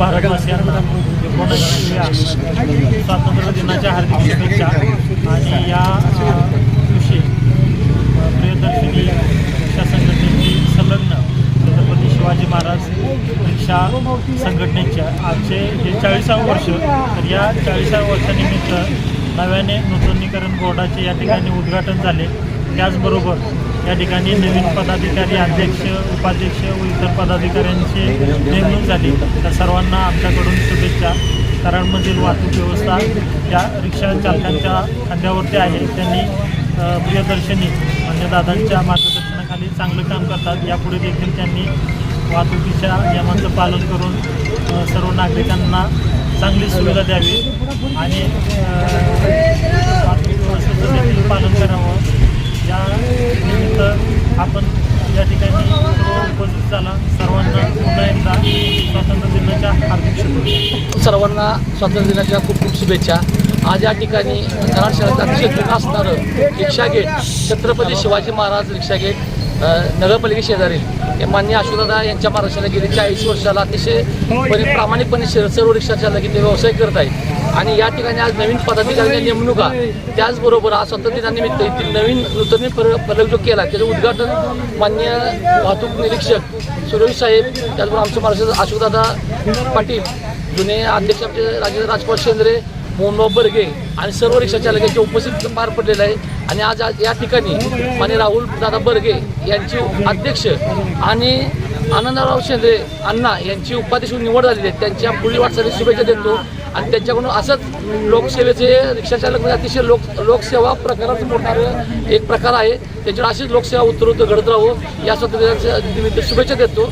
भारतवासियांना स्वातंत्र्य दिनाच्या हार्दिक शुभेच्छा। आणि या दिवशी प्रियदर्शनी रिक्षा संघटनेची संलग्न छत्रपती शिवाजी महाराज रिक्षा संघटनेच्या आजचे हे 40वें वर्ष। तर या 40व्या वर्षानिमित्त नव्याने नूतनीकरण बोर्डाचे या ठिकाणी उद्घाटन झाले। त्याचबरोबर या ठिकाणी नवीन पदाधिकारी, अध्यक्ष, उपाध्यक्ष व इतर पदाधिकाऱ्यांची नेमणूक झाली। तर सर्वांना आमच्याकडून शुभेच्छा। कराडमधील वाहतूक व्यवस्था या रिक्षा चालकांच्या खांद्यावरती आहे। त्यांनी प्रियदर्शनी म्हणजे दादांच्या मार्गदर्शनाखाली चांगलं काम करतात। यापुढे देखील त्यांनी वाहतुकीच्या नियमांचं पालन करून सर्व नागरिकांना चांगली सुविधा द्यावी आणि वाहतूक व्यवस्थेचं देखील पालन करावं। या निमित्त आपण या ठिकाणी सर्व उपस्थित झाला। सर्वांना पुन्हा एकदा स्वातंत्र्य दिनाच्या हार्दिक शुभेच्छा। सर्वांना स्वातंत्र्य दिनाच्या खूप खूप शुभेच्छा। आज या ठिकाणी कराड शहरात अतिशय जुनं असणारं रिक्षा गेट, छत्रपती शिवाजी महाराज रिक्षा गेट नगरपालिके शेजारी हे माननीय अशोकदादा यांच्या मार्गदर्शनाला गेली 40 वर्षाला अतिशय प्रामाणिकपणे सर्व रिक्षा चालक इथे व्यवसाय करत आहेत। आणि या ठिकाणी आज नवीन पदाधिकाऱ्यांच्या नेमणुका, त्याचबरोबर आज स्वातंत्र्य दिनानिमित्त येथील नूतन फलक जो केला त्याचं उद्घाटन माननीय वाहतूक निरीक्षक सुरेश साहेब, त्याचबरोबर आमचे मार्गदर्शक अशोकदादा पाटील, जुने अध्यक्ष आमचे राजेंद्र राजपाल शेंद्रे, मोहनराव बर्गे आणि सर्व रिक्षा चालकांच्या उपस्थित पार पडलेलं आहे। आणि आज या ठिकाणी माननीय राहुल दादा बर्गे यांची अध्यक्ष आणि आनंदराव शेंद्रे अण्णा यांची उपाध्यक्ष निवड झालेली आहे। त्यांच्या पुढील वाटचालीस शुभेच्छा देतो आणि त्यांच्याकडून असंच लोकसेवेचे रिक्षा चालक म्हणजे अतिशय लोकसेवा प्रकारात मोडणारं एक प्रकार आहे। त्याच्यावर अशीच लोकसेवा उत्तरोत्तर घडत राहावं या स्वातंत्र्य दिनाच्या निमित्त शुभेच्छा देतो।